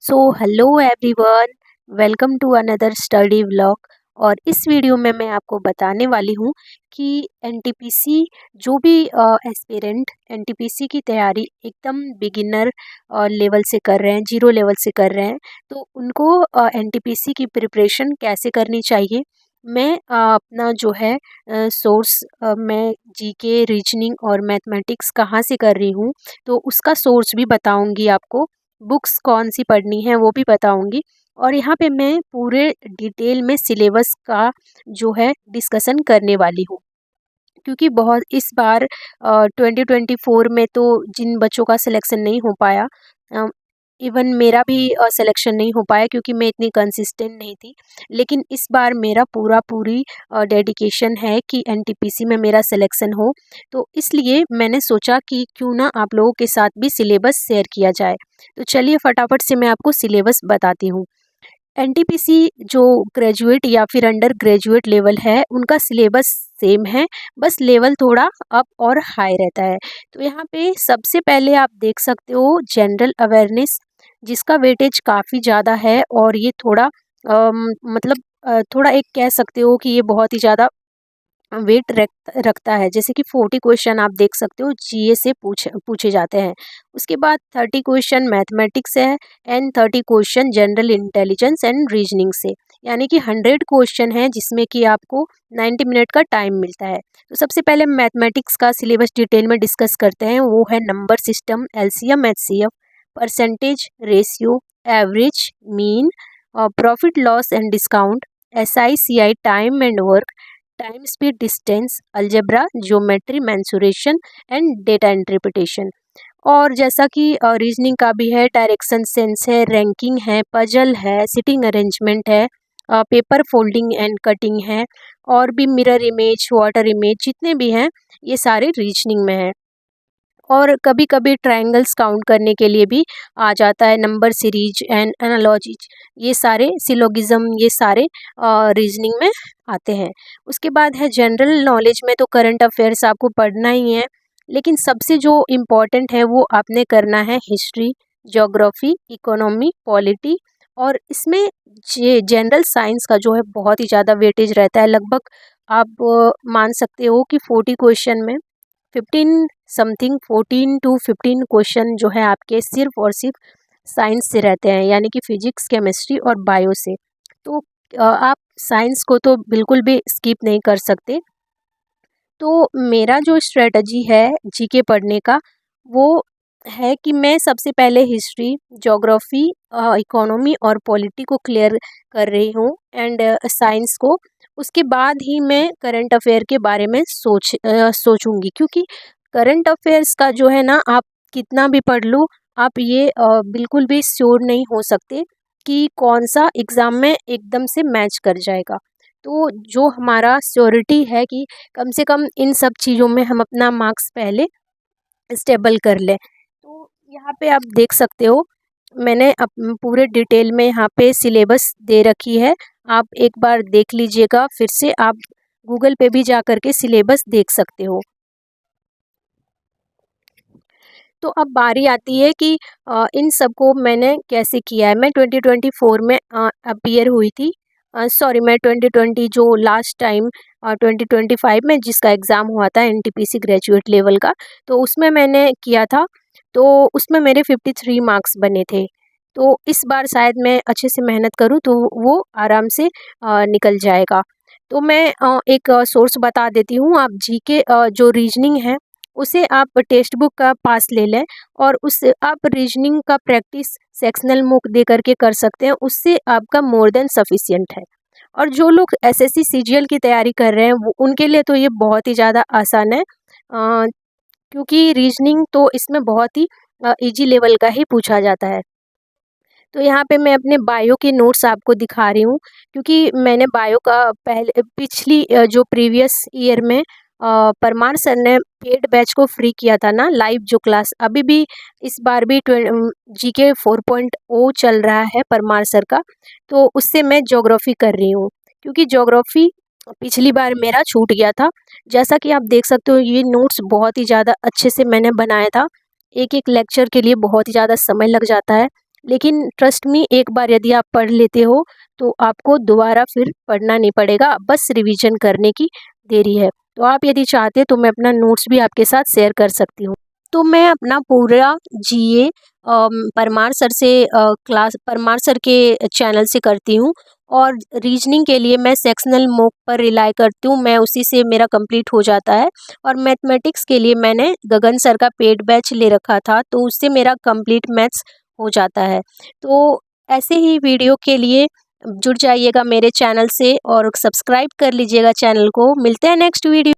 Hello everyone, welcome to another study vlog. और इस video में मैं आपको बताने वाली हूँ कि एनटीपीसी जो भी एस्पिरेंट एनटीपीसी की तैयारी एकदम बिगिनर लेवल से कर रहे हैं, जीरो लेवल से कर रहे हैं, तो उनको एनटीपीसी की प्रिपरेशन कैसे करनी चाहिए। मैं अपना जो है सोर्स मैं जीके, रीजनिंग और मैथमेटिक्स कहाँ से कर रही हूँ, तो उसका सोर्स भी बताऊँगी आपको। बुक्स कौन सी पढ़नी है वो भी बताऊंगी। और यहाँ पे मैं पूरे डिटेल में सिलेबस का जो है डिस्कशन करने वाली हूँ, क्योंकि बहुत इस बार 2024 में तो जिन बच्चों का सिलेक्शन नहीं हो पाया, इवन मेरा भी सिलेक्शन नहीं हो पाया क्योंकि मैं इतनी कंसिस्टेंट नहीं थी। लेकिन इस बार मेरा पूरी डेडिकेशन है कि एनटीपीसी में मेरा सिलेक्शन हो। तो इसलिए मैंने सोचा कि क्यों ना आप लोगों के साथ भी सिलेबस शेयर किया जाए। तो चलिए फटाफट से मैं आपको सिलेबस बताती हूँ। एनटीपीसी जो ग्रेजुएट या फिर अंडर ग्रेजुएट लेवल है, उनका सिलेबस सेम है, बस लेवल थोड़ा अप और हाई रहता है। तो यहाँ पे सबसे पहले आप देख सकते हो जनरल अवेयरनेस, जिसका वेटेज काफ़ी ज़्यादा है। और ये थोड़ा मतलब थोड़ा एक कह सकते हो कि ये बहुत ही ज़्यादा वेट रखता है। जैसे कि 40 क्वेश्चन आप देख सकते हो जीए से पूछे जाते हैं। उसके बाद 30 क्वेश्चन मैथमेटिक्स है and 30 question general intelligence and reasoning से। यानी कि 100 क्वेश्चन है जिसमें कि आपको 90 मिनट का टाइम मिलता है। तो सबसे पहले मैथमेटिक्स का सिलेबस डिटेल में डिस्कस करते हैं। वो है number system, LCM, HCF, percentage, ratio, average, mean, profit loss and discount, SI CI, time and work, time, speed, distance, algebra, geometry, mensuration and data interpretation. और जैसा कि रीजनिंग का भी है, डायरेक्शन सेंस है, रैंकिंग है, पजल है, सिटिंग अरेंजमेंट है, पेपर फोल्डिंग एंड कटिंग है, और भी मिरर इमेज, वाटर इमेज, जितने भी हैं ये सारे रीजनिंग में है। और कभी कभी ट्रायंगल्स काउंट करने के लिए भी आ जाता है, नंबर सीरीज एंड एनालॉजीज, ये सारे सिलोगिज्म, ये सारे रीजनिंग में आते हैं। उसके बाद है जनरल नॉलेज में, तो करंट अफेयर्स आपको पढ़ना ही है, लेकिन सबसे जो इम्पोर्टेंट है वो आपने करना है हिस्ट्री, ज्योग्राफी, इकोनॉमी, पॉलिटी। और इसमें ये जनरल साइंस का जो है बहुत ही ज़्यादा वेटेज रहता है। लगभग आप मान सकते हो कि 40 क्वेश्चन में 15 समथिंग, 14 टू 15 क्वेश्चन जो है आपके सिर्फ और सिर्फ साइंस से रहते हैं, यानी कि फिजिक्स, केमिस्ट्री और बायो से। तो आप साइंस को तो बिल्कुल भी स्किप नहीं कर सकते। तो मेरा जो स्ट्रेटजी है जीके पढ़ने का, वो है कि मैं सबसे पहले हिस्ट्री, ज्योग्राफी, इकोनॉमी और पॉलिटी को क्लियर कर रही हूँ एंड साइंस को। उसके बाद ही मैं करंट अफेयर के बारे में सोचूंगी, क्योंकि करंट अफेयर्स का जो है ना, आप कितना भी पढ़ लो, आप ये बिल्कुल भी श्योर नहीं हो सकते कि कौन सा एग्ज़ाम में एकदम से मैच कर जाएगा। तो जो हमारा श्योरिटी है कि कम से कम इन सब चीज़ों में हम अपना मार्क्स पहले स्टेबल कर लें। तो यहाँ पे आप देख सकते हो, मैंने पूरे डिटेल में यहाँ पे सिलेबस दे रखी है। आप एक बार देख लीजिएगा, फिर से आप गूगल पे भी जा कर के सिलेबस देख सकते हो। तो अब बारी आती है कि इन सब को मैंने कैसे किया है। मैं 2024 में अपीयर हुई थी, सॉरी, मैं 2020 जो लास्ट टाइम 2025 में जिसका एग्ज़ाम हुआ था एनटीपीसी ग्रेजुएट लेवल का, तो उसमें मैंने किया था। तो उसमें मेरे 53 मार्क्स बने थे। तो इस बार शायद मैं अच्छे से मेहनत करूँ तो वो आराम से निकल जाएगा। तो मैं एक सोर्स बता देती हूँ। आप जीके जो रीजनिंग है उसे आप टेक्स्ट बुक का पास ले लें, और उससे आप रीजनिंग का प्रैक्टिस सेक्शनल मूक दे करके कर सकते हैं। उससे आपका मोर देन सफिशिएंट है। और जो लोग एसएससी सीजीएल की तैयारी कर रहे हैं वो उनके लिए तो ये बहुत ही ज़्यादा आसान है, क्योंकि रीजनिंग तो इसमें बहुत ही इजी लेवल का ही पूछा जाता है। तो यहाँ पे मैं अपने बायो के नोट्स आपको दिखा रही हूँ, क्योंकि मैंने बायो का पहले पिछली जो प्रीवियस ईयर में परमार सर ने पेड बैच को फ्री किया था ना, लाइव जो क्लास, अभी भी इस बार भी जीके 4.0 चल रहा है परमार सर का। तो उससे मैं ज्योग्राफी कर रही हूँ, क्योंकि ज्योग्राफी पिछली बार मेरा छूट गया था। जैसा कि आप देख सकते हो, ये नोट्स बहुत ही ज़्यादा अच्छे से मैंने बनाया था। एक एक लेक्चर के लिए बहुत ही ज़्यादा समय लग जाता है, लेकिन ट्रस्ट मी, एक बार यदि आप पढ़ लेते हो तो आपको दोबारा फिर पढ़ना नहीं पड़ेगा, बस रिवीजन करने की देरी है। तो आप यदि चाहते तो मैं अपना नोट्स भी आपके साथ शेयर कर सकती हूँ। तो मैं अपना पूरा जीए परमार सर से क्लास परमार सर के चैनल से करती हूँ, और रीजनिंग के लिए मैं सेक्शनल मॉक पर रिलाई करती हूँ, मैं उसी से मेरा कंप्लीट हो जाता है। और मैथमेटिक्स के लिए मैंने गगन सर का पेड बैच ले रखा था, तो उससे मेरा कंप्लीट मैथ्स हो जाता है। तो ऐसे ही वीडियो के लिए जुड़ जाइएगा मेरे चैनल से और सब्सक्राइब कर लीजिएगा चैनल को। मिलते हैं नेक्स्ट वीडियो।